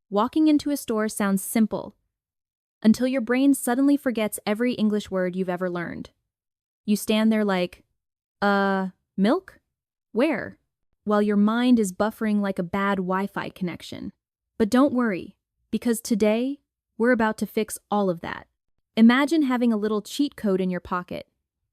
walking into a store sounds simple until your brain suddenly forgets every English word you've ever learned. You stand there like, milk? Where? While your mind is buffering like a bad Wi-Fi connection. But don't worry, because today, we're about to fix all of that. Imagine having a little cheat code in your pocket,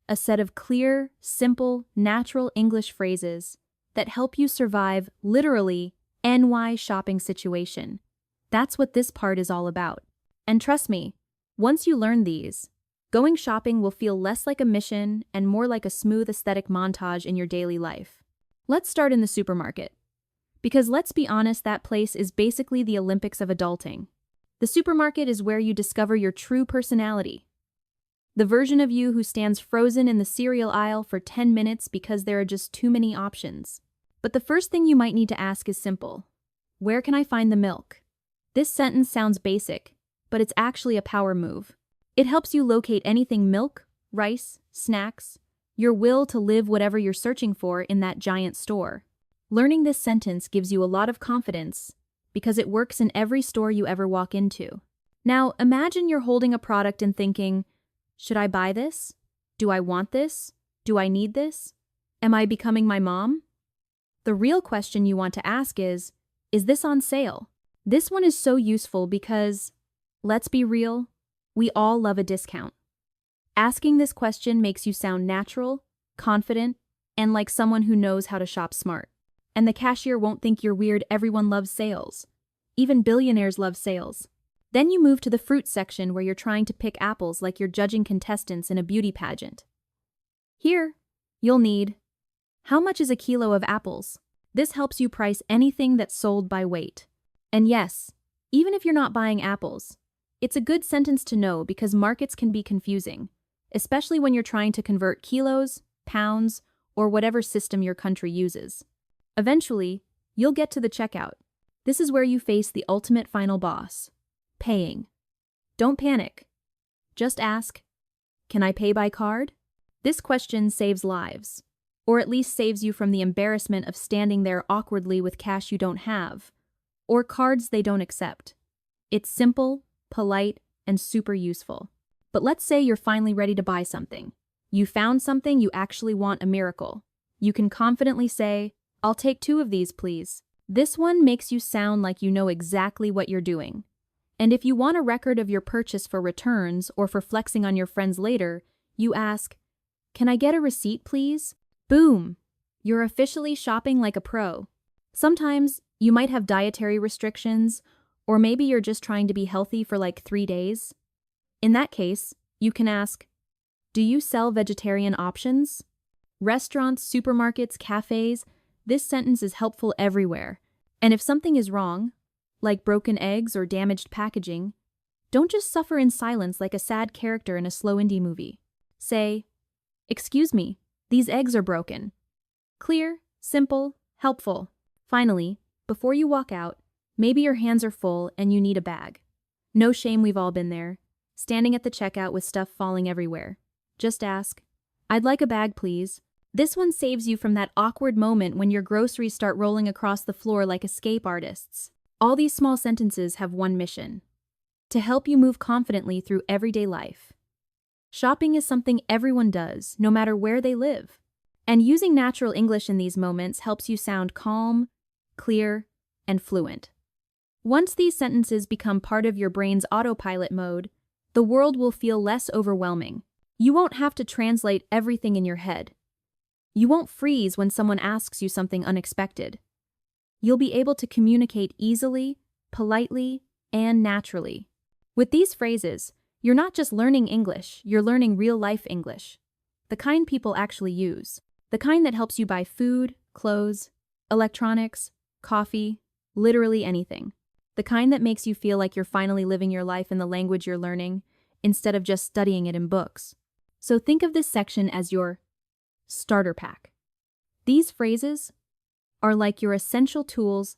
a set of clear, simple, natural English phrases that help you survive literally NY shopping situation. That's what this part is all about. And trust me, once you learn these, going shopping will feel less like a mission and more like a smooth aesthetic montage in your daily life. Let's start in the supermarket. Because let's be honest, that place is basically the Olympics of adulting. The supermarket is where you discover your true personality. The version of you who stands frozen in the cereal aisle for 10 minutes because there are just too many options. But the first thing you might need to ask is simple. Where can I find the milk? This sentence sounds basic, but it's actually a power move. It helps you locate anything milk, rice, snacks, your will to live whatever you're searching for in that giant store. Learning this sentence gives you a lot of confidence because it works in every store you ever walk into. Now, imagine you're holding a product and thinking, should I buy this? Do I want this? Do I need this? Am I becoming my mom? The real question you want to ask is this on sale? This one is so useful because, let's be real, we all love a discount. Asking this question makes you sound natural, confident, and like someone who knows how to shop smart. And the cashier won't think you're weird. Everyone loves sales. Even billionaires love sales. Then you move to the fruit section where you're trying to pick apples like you're judging contestants in a beauty pageant. Here, you'll need, how much is a kilo of apples? This helps you price anything that's sold by weight. And yes, even if you're not buying apples, it's a good sentence to know because markets can be confusing, especially when you're trying to convert kilos, pounds, or whatever system your country uses. Eventually, you'll get to the checkout. This is where you face the ultimate final boss, paying. Don't panic. Just ask, can I pay by card? This question saves lives, or at least saves you from the embarrassment of standing there awkwardly with cash you don't have, or cards they don't accept. It's simple, polite, and super useful. But let's say you're finally ready to buy something. You found something you actually want, a miracle. You can confidently say, I'll take 2 of these, please. This one makes you sound like you know exactly what you're doing. And if you want a record of your purchase for returns or for flexing on your friends later, you ask, can I get a receipt, please? Boom! You're officially shopping like a pro. Sometimes you might have dietary restrictions, or maybe you're just trying to be healthy for like 3 days. In that case, you can ask, do you sell vegetarian options? Restaurants, supermarkets, cafes, this sentence is helpful everywhere. And if something is wrong, like broken eggs or damaged packaging, don't just suffer in silence like a sad character in a slow indie movie. Say, excuse me, these eggs are broken. Clear, simple, helpful. Finally, before you walk out, maybe your hands are full and you need a bag. No shame, we've all been there, standing at the checkout with stuff falling everywhere. Just ask, I'd like a bag, please. This one saves you from that awkward moment when your groceries start rolling across the floor like escape artists. All these small sentences have one mission: to help you move confidently through everyday life. Shopping is something everyone does, no matter where they live. And using natural English in these moments helps you sound calm, clear, and fluent. Once these sentences become part of your brain's autopilot mode, the world will feel less overwhelming. You won't have to translate everything in your head. You won't freeze when someone asks you something unexpected. You'll be able to communicate easily, politely, and naturally. With these phrases, you're not just learning English, you're learning real-life English. The kind people actually use. The kind that helps you buy food, clothes, electronics, coffee, literally anything. The kind that makes you feel like you're finally living your life in the language you're learning, instead of just studying it in books. So think of this section as your starter pack. These phrases are like your essential tools,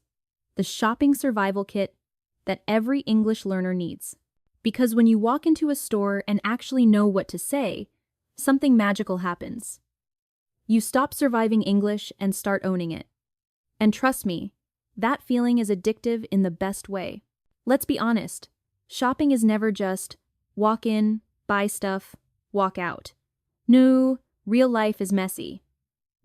the shopping survival kit that every English learner needs. Because when you walk into a store and actually know what to say, something magical happens. You stop surviving English and start owning it. And trust me, that feeling is addictive in the best way. Let's be honest. Shopping is never just walk in, buy stuff, walk out. No, real life is messy.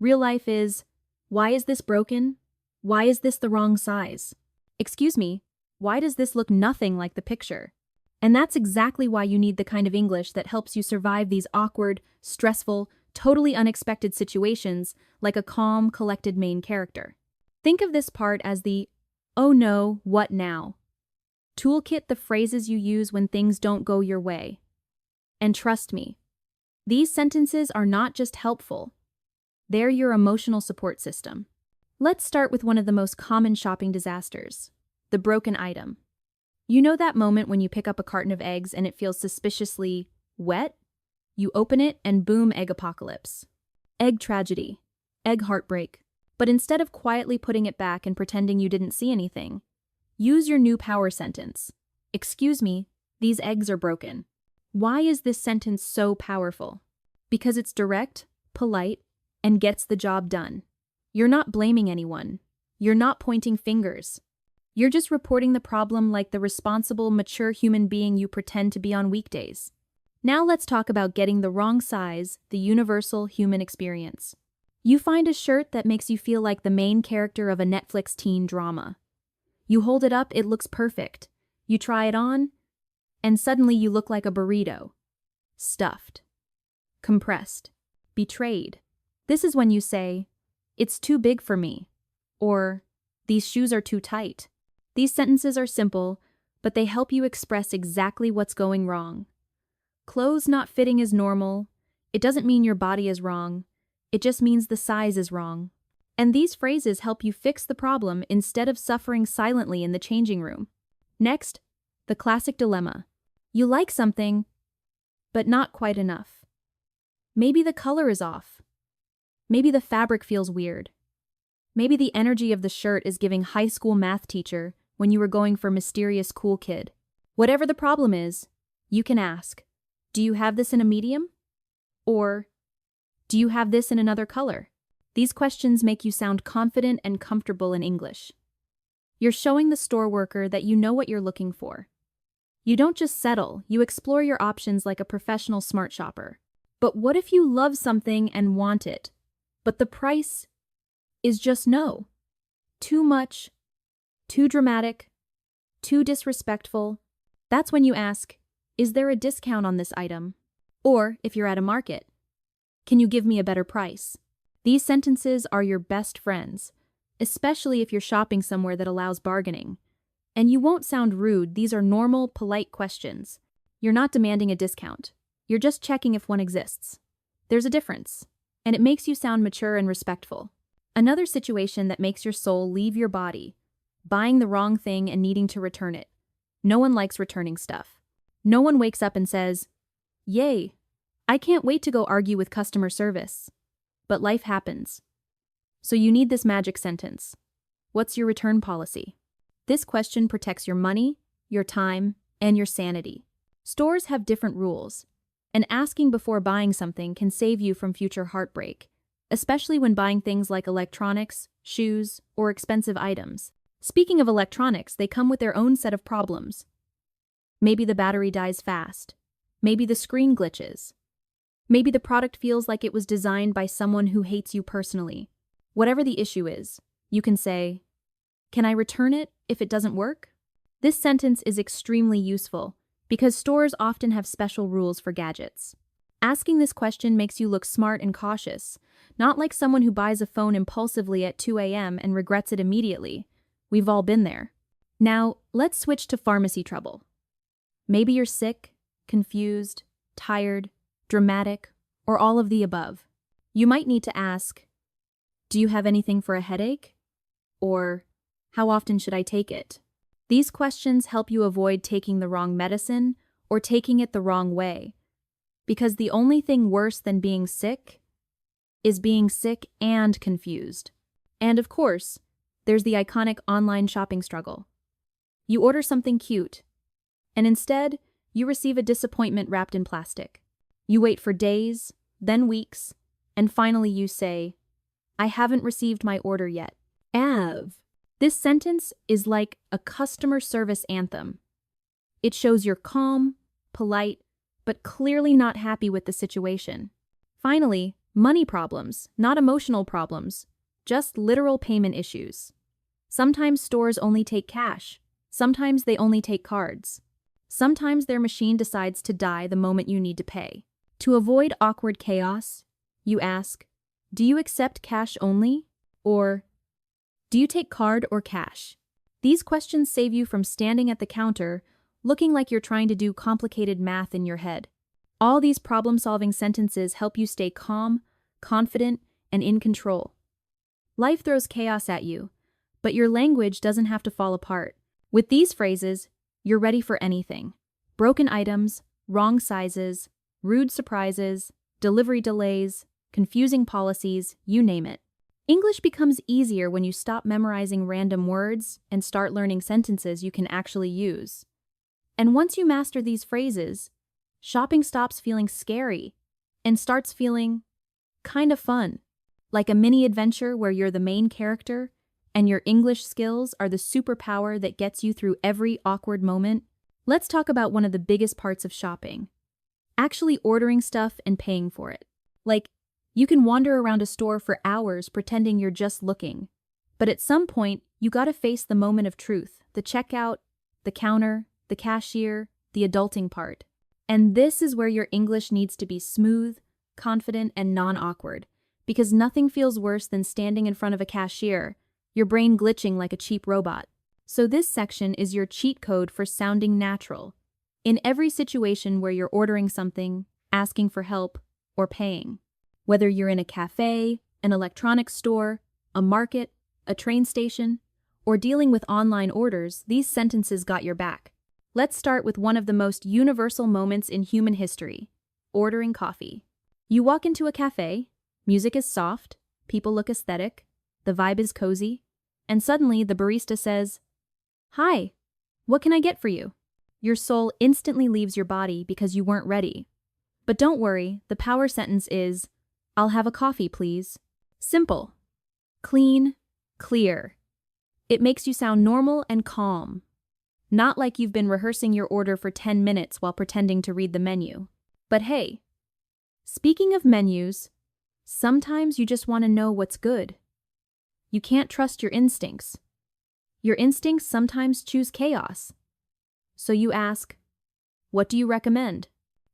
Real life is, why is this broken? Why is this the wrong size? Excuse me, why does this look nothing like the picture? And that's exactly why you need the kind of English that helps you survive these awkward, stressful, totally unexpected situations like a calm, collected main character. Think of this part as the, oh no, what now? Toolkit, the phrases you use when things don't go your way. And trust me, these sentences are not just helpful, they're your emotional support system. Let's start with one of the most common shopping disasters, the broken item. You know that moment when you pick up a carton of eggs and it feels suspiciously wet? You open it and boom, egg apocalypse. Egg tragedy. Egg heartbreak. But instead of quietly putting it back and pretending you didn't see anything, use your new power sentence. Excuse me, these eggs are broken. Why is this sentence so powerful? Because it's direct, polite, and gets the job done. You're not blaming anyone. You're not pointing fingers. You're just reporting the problem like the responsible, mature human being you pretend to be on weekdays. Now let's talk about getting the wrong size, the universal human experience. You find a shirt that makes you feel like the main character of a Netflix teen drama. You hold it up, it looks perfect. You try it on, and suddenly you look like a burrito. Stuffed. Compressed. Betrayed. This is when you say, it's too big for me, or these shoes are too tight. These sentences are simple, but they help you express exactly what's going wrong. Clothes not fitting is normal. It doesn't mean your body is wrong. It just means the size is wrong. And these phrases help you fix the problem instead of suffering silently in the changing room. Next, the classic dilemma. You like something, but not quite enough. Maybe the color is off. Maybe the fabric feels weird. Maybe the energy of the shirt is giving high school math teacher when you were going for mysterious cool kid. Whatever the problem is, you can ask, do you have this in a medium? Or, do you have this in another color? These questions make you sound confident and comfortable in English. You're showing the store worker that you know what you're looking for. You don't just settle, you explore your options like a professional smart shopper. But what if you love something and want it, but the price is just no? Too much, too dramatic, too disrespectful. That's when you ask, is there a discount on this item? Or, if you're at a market, can you give me a better price? These sentences are your best friends, especially if you're shopping somewhere that allows bargaining. And you won't sound rude, these are normal, polite questions. You're not demanding a discount. You're just checking if one exists. There's a difference, and it makes you sound mature and respectful. Another situation that makes your soul leave your body, buying the wrong thing and needing to return it. No one likes returning stuff. No one wakes up and says, yay, I can't wait to go argue with customer service. But life happens. So you need this magic sentence. What's your return policy? This question protects your money, your time, and your sanity. Stores have different rules, and asking before buying something can save you from future heartbreak, especially when buying things like electronics, shoes, or expensive items. Speaking of electronics, they come with their own set of problems. Maybe the battery dies fast. Maybe the screen glitches. Maybe the product feels like it was designed by someone who hates you personally. Whatever the issue is, you can say, can I return it if it doesn't work? This sentence is extremely useful because stores often have special rules for gadgets. Asking this question makes you look smart and cautious, not like someone who buys a phone impulsively at 2 a.m. and regrets it immediately. We've all been there. Now, let's switch to pharmacy trouble. Maybe you're sick, confused, tired, dramatic, or all of the above. You might need to ask, do you have anything for a headache? Or, how often should I take it? These questions help you avoid taking the wrong medicine or taking it the wrong way. Because the only thing worse than being sick is being sick and confused. And of course, there's the iconic online shopping struggle. You order something cute, and instead, you receive a disappointment wrapped in plastic. You wait for days, then weeks, and finally you say, I haven't received my order yet. This sentence is like a customer service anthem. It shows you're calm, polite, but clearly not happy with the situation. Finally, money problems, not emotional problems, just literal payment issues. Sometimes stores only take cash. Sometimes they only take cards. Sometimes their machine decides to die the moment you need to pay. To avoid awkward chaos, you ask, do you accept cash only? Or, do you take card or cash? These questions save you from standing at the counter looking like you're trying to do complicated math in your head. All these problem-solving sentences help you stay calm, confident, and in control. Life throws chaos at you, but your language doesn't have to fall apart. With these phrases, you're ready for anything. Broken items, wrong sizes, rude surprises, delivery delays, confusing policies, you name it. English becomes easier when you stop memorizing random words and start learning sentences you can actually use. And once you master these phrases, shopping stops feeling scary and starts feeling kind of fun, like a mini adventure where you're the main character and your English skills are the superpower that gets you through every awkward moment. Let's talk about one of the biggest parts of shopping, actually ordering stuff and paying for it. Like, you can wander around a store for hours pretending you're just looking, but at some point, you gotta face the moment of truth, the checkout, the counter, the cashier, the adulting part. And this is where your English needs to be smooth, confident, and non-awkward, because nothing feels worse than standing in front of a cashier, your brain glitching like a cheap robot. So this section is your cheat code for sounding natural, in every situation where you're ordering something, asking for help, or paying. Whether you're in a cafe, an electronics store, a market, a train station, or dealing with online orders, these sentences got your back. Let's start with one of the most universal moments in human history, ordering coffee. You walk into a cafe, music is soft, people look aesthetic, the vibe is cozy, and suddenly the barista says, "Hi, what can I get for you?" Your soul instantly leaves your body because you weren't ready. But don't worry, the power sentence is, "I'll have a coffee, please." Simple, clean, clear. It makes you sound normal and calm. Not like you've been rehearsing your order for 10 minutes while pretending to read the menu. But hey, speaking of menus, sometimes you just want to know what's good. You can't trust your instincts. Your instincts sometimes choose chaos. So you ask, "What do you recommend?"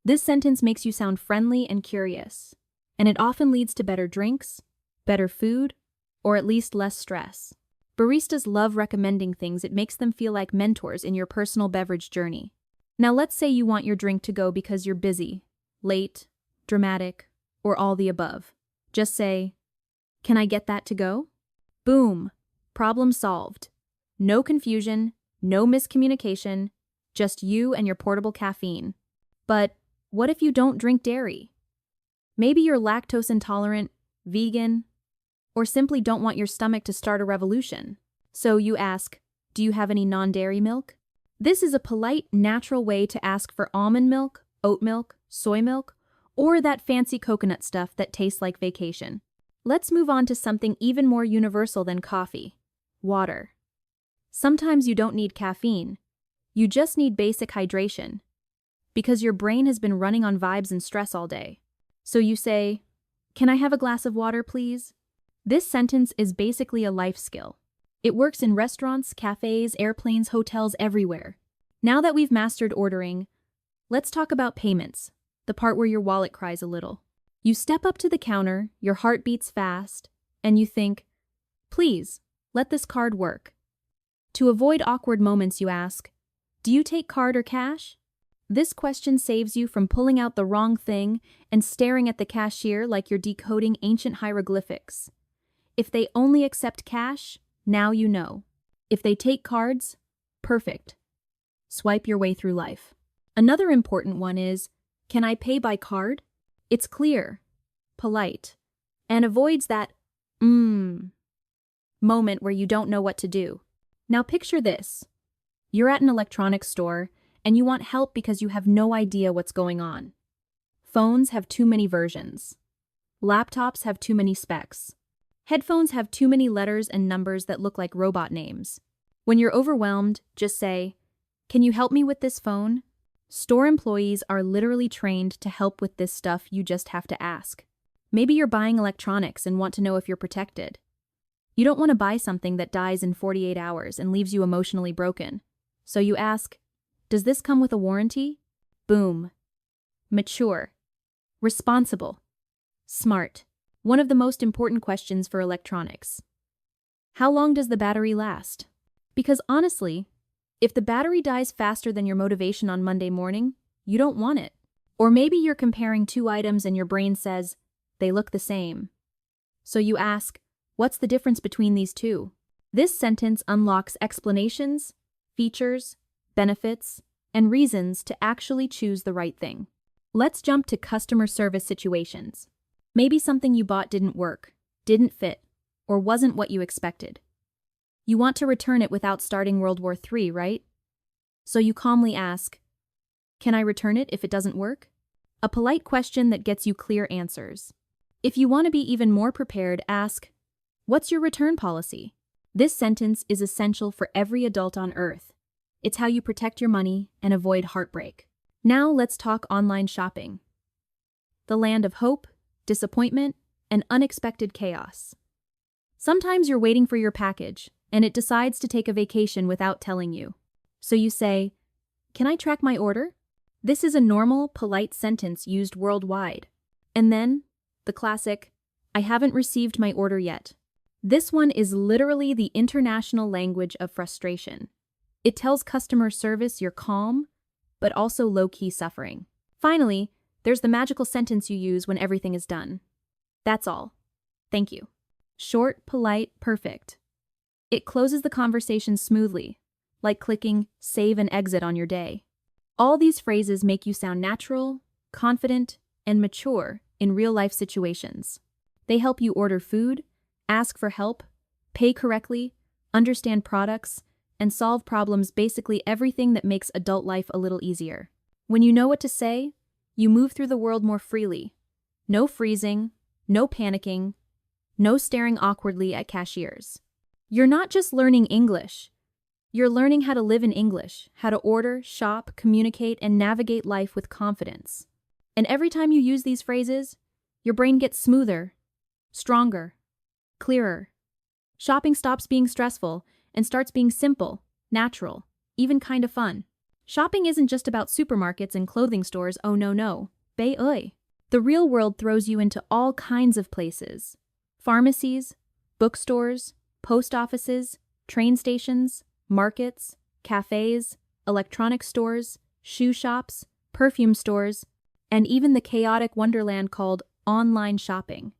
This sentence makes you sound friendly and curious, and it often leads to better drinks, better food, or at least less stress. Baristas love recommending things. It makes them feel like mentors in your personal beverage journey. Now let's say you want your drink to go because you're busy, late, dramatic, or all the above. Just say, "Can I get that to go?" Boom, problem solved. No confusion, no miscommunication, just you and your portable caffeine. But what if you don't drink dairy? Maybe you're lactose intolerant, vegan, or simply don't want your stomach to start a revolution. So you ask, "Do you have any non-dairy milk?" This is a polite, natural way to ask for almond milk, oat milk, soy milk, or that fancy coconut stuff that tastes like vacation. Let's move on to something even more universal than coffee: water. Sometimes you don't need caffeine. You just need basic hydration, because your brain has been running on vibes and stress all day. So you say, "Can I have a glass of water, please?" This sentence is basically a life skill. It works in restaurants, cafes, airplanes, hotels, everywhere. Now that we've mastered ordering, let's talk about payments, the part where your wallet cries a little. You step up to the counter, your heart beats fast, and you think, "Please, let this card work." To avoid awkward moments, you ask, "Do you take card or cash?" This question saves you from pulling out the wrong thing and staring at the cashier like you're decoding ancient hieroglyphics. If they only accept cash, now you know. If they take cards, perfect. Swipe your way through life. Another important one is, "Can I pay by card?" It's clear, polite, and avoids that moment where you don't know what to do. Now picture this. You're at an electronics store and you want help because you have no idea what's going on. Phones have too many versions. Laptops have too many specs. Headphones have too many letters and numbers that look like robot names. When you're overwhelmed, just say, Can you help me with this phone? Store employees are literally trained to help with this stuff, you just have to ask. Maybe you're buying electronics and want to know if you're protected. You don't want to buy something that dies in 48 hours and leaves you emotionally broken. So you ask, does this come with a warranty? Boom. Mature. Responsible. Smart. One of the most important questions for electronics. How long does the battery last? Because honestly, if the battery dies faster than your motivation on Monday morning, you don't want it. Or maybe you're comparing two items and your brain says, they look the same. So you ask, what's the difference between these two? This sentence unlocks explanations, features, benefits, and reasons to actually choose the right thing. Let's jump to customer service situations. Maybe something you bought didn't work, didn't fit, or wasn't what you expected. You want to return it without starting World War III, right? So you calmly ask, can I return it if it doesn't work? A polite question that gets you clear answers. If you want to be even more prepared, ask, what's your return policy? This sentence is essential for every adult on Earth. It's how you protect your money and avoid heartbreak. Now let's talk online shopping. The land of hope, disappointment, and unexpected chaos. Sometimes you're waiting for your package, and it decides to take a vacation without telling you. So you say, can I track my order? This is a normal, polite sentence used worldwide. And then, the classic, I haven't received my order yet. This one is literally the international language of frustration. It tells customer service you're calm, but also low-key suffering. Finally, there's the magical sentence you use when everything is done. That's all. Thank you. Short, polite, perfect. It closes the conversation smoothly, like clicking save and exit on your day. All these phrases make you sound natural, confident, and mature in real-life situations. They help you order food, ask for help, pay correctly, understand products, and solve problems, basically everything that makes adult life a little easier. When you know what to say, you move through the world more freely. No freezing, no panicking, no staring awkwardly at cashiers. You're not just learning English. You're learning how to live in English, how to order, shop, communicate, and navigate life with confidence. And every time you use these phrases, your brain gets smoother, stronger, clearer. Shopping stops being stressful and starts being simple, natural, even kind of fun. Shopping isn't just about supermarkets and clothing stores, oh no. Bay. The real world throws you into all kinds of places. Pharmacies, bookstores, post offices, train stations, markets, cafes, electronic stores, shoe shops, perfume stores, and even the chaotic wonderland called online shopping.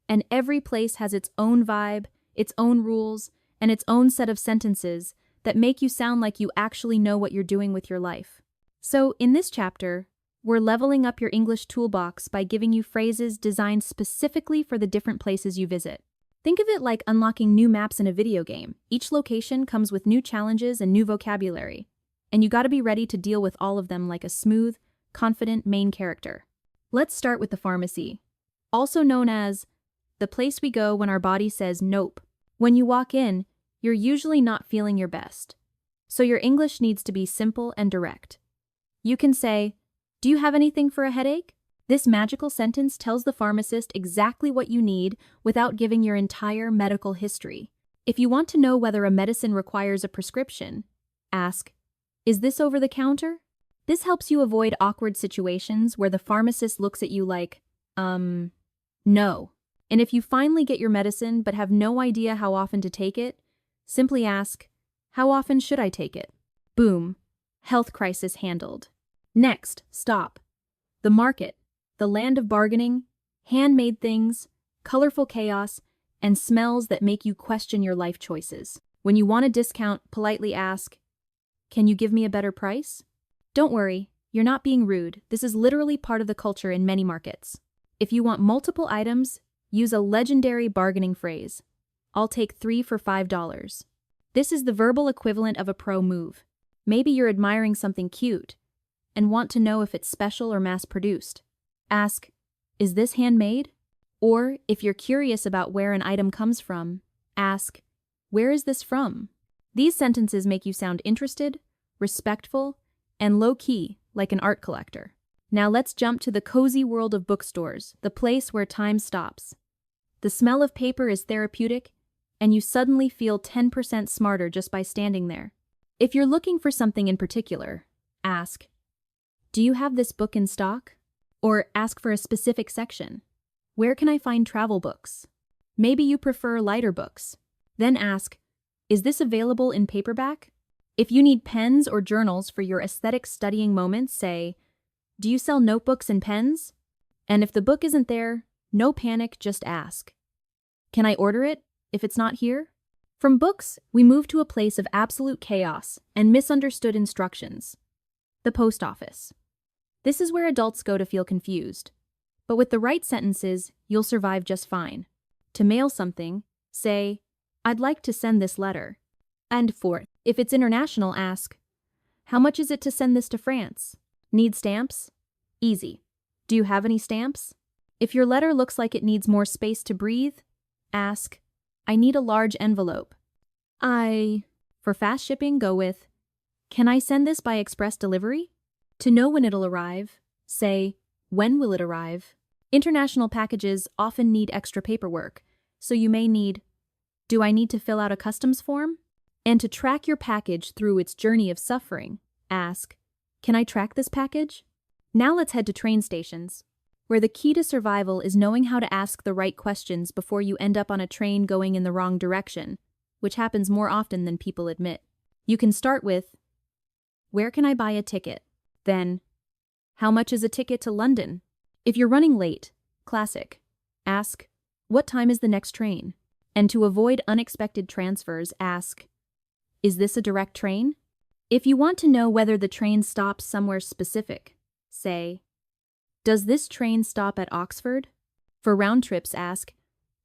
And every place has its own vibe, its own rules, and its own set of sentences that make you sound like you actually know what you're doing with your life. So, in this chapter, we're leveling up your English toolbox by giving you phrases designed specifically for the different places you visit. Think of it like unlocking new maps in a video game. Each location comes with new challenges and new vocabulary, and you gotta be ready to deal with all of them like a smooth, confident main character. Let's start with the pharmacy, also known as the place we go when our body says nope. When you walk in, you're usually not feeling your best. So your English needs to be simple and direct. You can say, do you have anything for a headache? This magical sentence tells the pharmacist exactly what you need without giving your entire medical history. If you want to know whether a medicine requires a prescription, ask, is this over the counter? This helps you avoid awkward situations where the pharmacist looks at you like, no. And if you finally get your medicine but have no idea how often to take it, simply ask, how often should I take it? Boom. Health crisis handled. Next, stop. The market, the land of bargaining, handmade things, colorful chaos, and smells that make you question your life choices. When you want a discount, politely ask, can you give me a better price? Don't worry, you're not being rude. This is literally part of the culture in many markets. If you want multiple items, use a legendary bargaining phrase. I'll take 3 for $5. This is the verbal equivalent of a pro move. Maybe you're admiring something cute and want to know if it's special or mass-produced. Ask, is this handmade? Or, if you're curious about where an item comes from, ask, where is this from? These sentences make you sound interested, respectful, and low-key, like an art collector. Now let's jump to the cozy world of bookstores, the place where time stops. The smell of paper is therapeutic, and you suddenly feel 10% smarter just by standing there. If you're looking for something in particular, ask, "Do you have this book in stock?" Or ask for a specific section. "Where can I find travel books?" Maybe you prefer lighter books. Then ask, "Is this available in paperback?" If you need pens or journals for your aesthetic studying moments, say, "Do you sell notebooks and pens?" And if the book isn't there, no panic, just ask, "Can I order it if it's not here?" From books, we move to a place of absolute chaos and misunderstood instructions. The post office. This is where adults go to feel confused. But with the right sentences, you'll survive just fine. To mail something, say, "I'd like to send this letter." And if it's international, ask, "How much is it to send this to France?" Need stamps? Easy. "Do you have any stamps?" If your letter looks like it needs more space to breathe, ask, "I need a large envelope." For fast shipping, go with, "Can I send this by express delivery?" To know when it'll arrive, say, "When will it arrive?" International packages often need extra paperwork, so you may need, "Do I need to fill out a customs form?" And to track your package through its journey of suffering, ask, "Can I track this package?" Now let's head to train stations, where the key to survival is knowing how to ask the right questions before you end up on a train going in the wrong direction, which happens more often than people admit. You can start with, "Where can I buy a ticket?" Then, "How much is a ticket to London?" If you're running late, classic, ask, "What time is the next train?" And to avoid unexpected transfers, ask, "Is this a direct train?" If you want to know whether the train stops somewhere specific, say, "Does this train stop at Oxford?" For round trips, ask,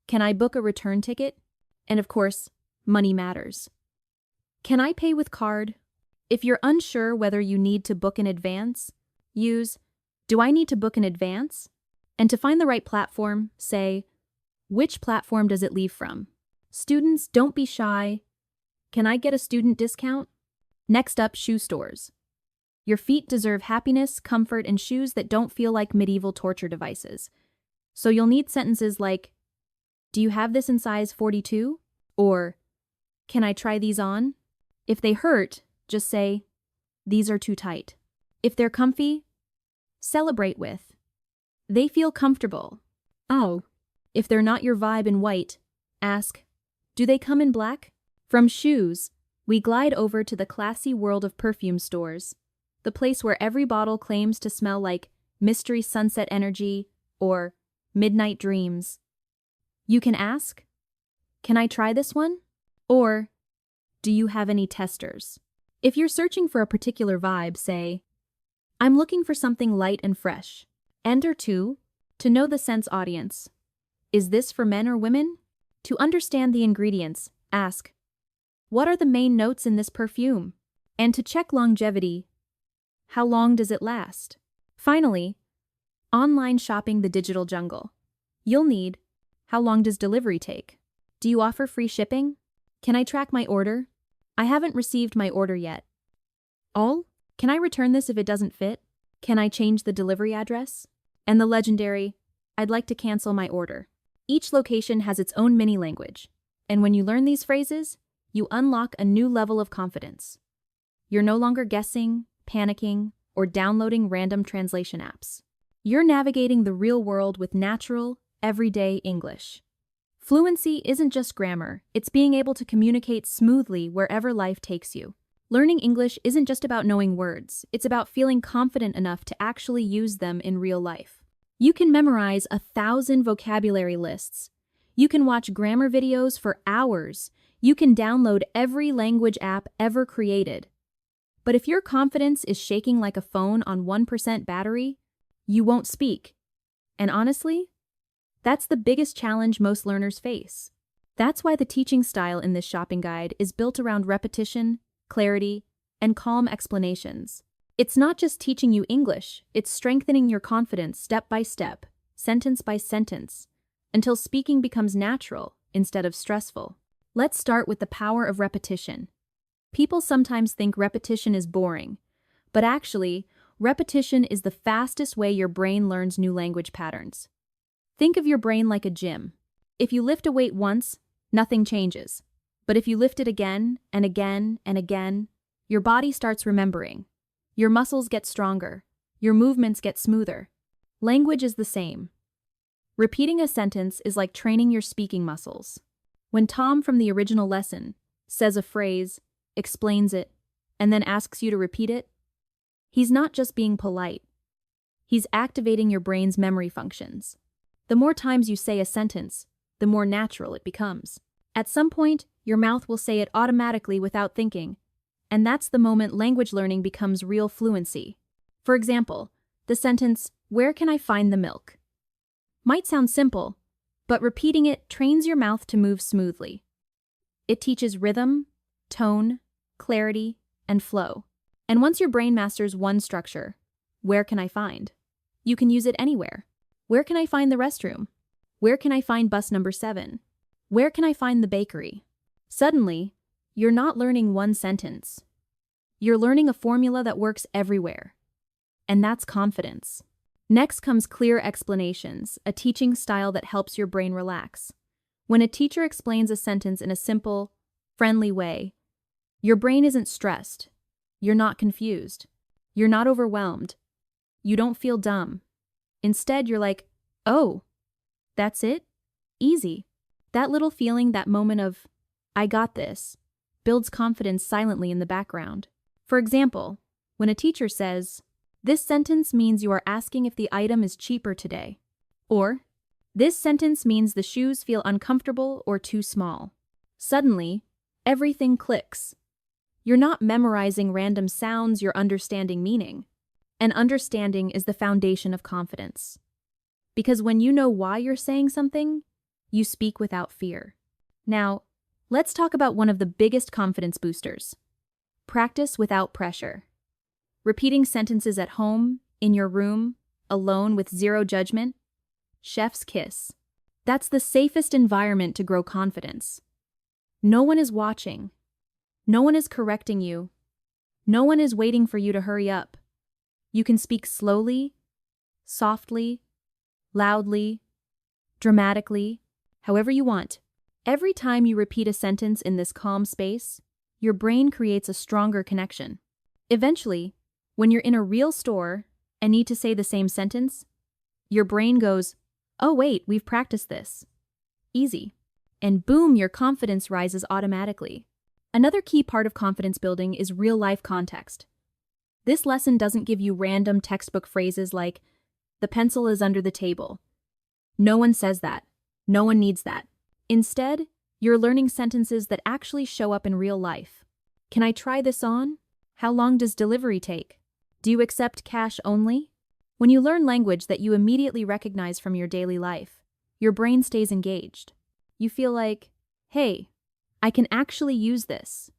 "Can I book a return ticket?" And of course, money matters. "Can I pay with card?" If you're unsure whether you need to book in advance, use, "Do I need to book in advance?" And to find the right platform, say, "Which platform does it leave from?" Students, don't be shy. "Can I get a student discount?" Next up, shoe stores. Your feet deserve happiness, comfort, and shoes that don't feel like medieval torture devices. So you'll need sentences like, "Do you have this in size 42?" Or, "Can I try these on?" If they hurt, just say, "These are too tight." If they're comfy, celebrate with, "They feel comfortable." If they're not your vibe in white, ask, "Do they come in black?" From shoes, we glide over to the classy world of perfume stores, the place where every bottle claims to smell like mystery sunset energy or midnight dreams. You can ask, "Can I try this one?" Or, "Do you have any testers?" If you're searching for a particular vibe, say, "I'm looking for something light and fresh." And or two, to know the scent's audience. Is this for men or women? To understand the ingredients, ask, "What are the main notes in this perfume?" And to check longevity, how long does it last? Finally, online shopping, the digital jungle. You'll need, how long does delivery take? Do you offer free shipping? Can I track my order? I haven't received my order yet. Can I return this if it doesn't fit? Can I change the delivery address? And the legendary, I'd like to cancel my order. Each location has its own mini language, and when you learn these phrases, you unlock a new level of confidence. You're no longer guessing, panicking, or downloading random translation apps. You're navigating the real world with natural, everyday English. Fluency isn't just grammar, it's being able to communicate smoothly wherever life takes you. Learning English isn't just about knowing words, it's about feeling confident enough to actually use them in real life. You can memorize 1,000 vocabulary lists. You can watch grammar videos for hours. You can download every language app ever created. But if your confidence is shaking like a phone on 1% battery, you won't speak. And honestly, that's the biggest challenge most learners face. That's why the teaching style in this shopping guide is built around repetition, clarity, and calm explanations. It's not just teaching you English, it's strengthening your confidence step by step, sentence by sentence, until speaking becomes natural instead of stressful. Let's start with the power of repetition. People sometimes think repetition is boring, but actually, repetition is the fastest way your brain learns new language patterns. Think of your brain like a gym. If you lift a weight once, nothing changes. But if you lift it again and again and again, your body starts remembering. Your muscles get stronger. Your movements get smoother. Language is the same. Repeating a sentence is like training your speaking muscles. When Tom from the original lesson says a phrase, explains it, and then asks you to repeat it, he's not just being polite. He's activating your brain's memory functions. The more times you say a sentence, the more natural it becomes. At some point, your mouth will say it automatically without thinking, and that's the moment language learning becomes real fluency. For example, the sentence, "Where can I find the milk?" might sound simple, but repeating it trains your mouth to move smoothly. It teaches rhythm, tone, clarity, and flow. And once your brain masters one structure, "Where can I find?" you can use it anywhere. Where can I find the restroom? Where can I find bus number 7? Where can I find the bakery? Suddenly, you're not learning one sentence. You're learning a formula that works everywhere. And that's confidence. Next comes clear explanations, a teaching style that helps your brain relax. When a teacher explains a sentence in a simple, friendly way, your brain isn't stressed. You're not confused. You're not overwhelmed. You don't feel dumb. Instead, you're like, oh, that's it? Easy. That little feeling, that moment of, I got this, builds confidence silently in the background. For example, when a teacher says, "This sentence means you are asking if the item is cheaper today," or, "This sentence means the shoes feel uncomfortable or too small." Suddenly, everything clicks. You're not memorizing random sounds, you're understanding meaning. And understanding is the foundation of confidence. Because when you know why you're saying something, you speak without fear. Now, let's talk about one of the biggest confidence boosters. Practice without pressure. Repeating sentences at home, in your room, alone with zero judgment. Chef's kiss. That's the safest environment to grow confidence. No one is watching. No one is correcting you. No one is waiting for you to hurry up. You can speak slowly, softly, loudly, dramatically, however you want. Every time you repeat a sentence in this calm space, your brain creates a stronger connection. Eventually, when you're in a real store and need to say the same sentence, your brain goes, "Oh wait, we've practiced this." Easy. And boom, your confidence rises automatically. Another key part of confidence building is real-life context. This lesson doesn't give you random textbook phrases like, "The pencil is under the table." No one says that. No one needs that. Instead, you're learning sentences that actually show up in real life. Can I try this on? How long does delivery take? Do you accept cash only? When you learn language that you immediately recognize from your daily life, your brain stays engaged. You feel like, hey, I can actually use this.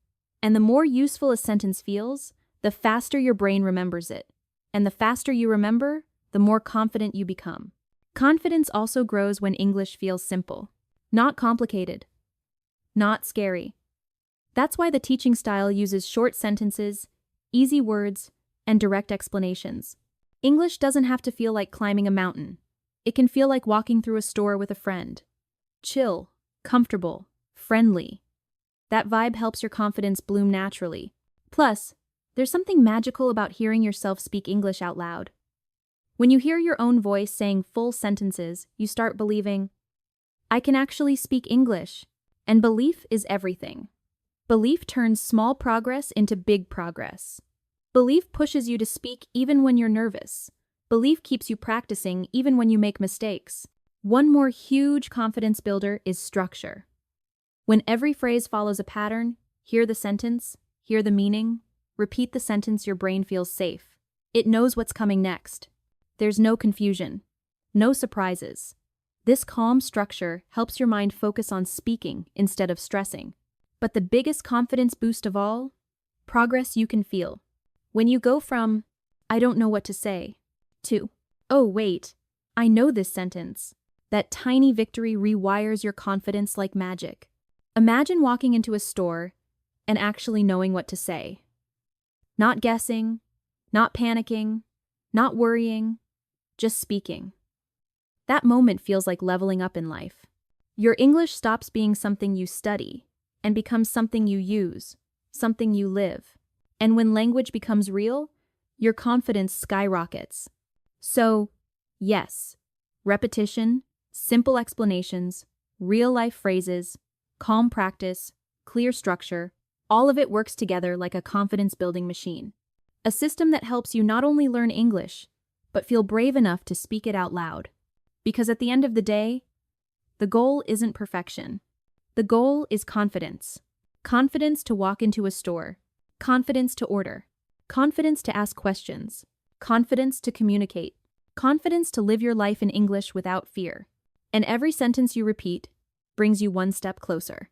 And the more useful a sentence feels, the faster your brain remembers it. And the faster you remember, the more confident you become. Confidence also grows when English feels simple, not complicated, not scary. That's why the teaching style uses short sentences, easy words, and direct explanations. English doesn't have to feel like climbing a mountain. It can feel like walking through a store with a friend. Chill, comfortable, friendly. That vibe helps your confidence bloom naturally. Plus, there's something magical about hearing yourself speak English out loud. When you hear your own voice saying full sentences, you start believing, I can actually speak English. And belief is everything. Belief turns small progress into big progress. Belief pushes you to speak even when you're nervous. Belief keeps you practicing even when you make mistakes. One more huge confidence builder is structure. When every phrase follows a pattern, hear the sentence, hear the meaning, repeat the sentence, your brain feels safe. It knows what's coming next. There's no confusion, no surprises. This calm structure helps your mind focus on speaking instead of stressing. But the biggest confidence boost of all? Progress you can feel. When you go from, I don't know what to say, to, oh wait, I know this sentence. That tiny victory rewires your confidence like magic. Imagine walking into a store and actually knowing what to say. Not guessing, not panicking, not worrying, just speaking. That moment feels like leveling up in life. Your English stops being something you study and becomes something you use, something you live. And when language becomes real, your confidence skyrockets. So, yes, repetition, simple explanations, real-life phrases, calm practice, clear structure, all of it works together like a confidence-building machine. A system that helps you not only learn English, but feel brave enough to speak it out loud. Because at the end of the day, the goal isn't perfection. The goal is confidence. Confidence to walk into a store, confidence to order, confidence to ask questions, confidence to communicate, confidence to live your life in English without fear. And every sentence you repeat brings you one step closer.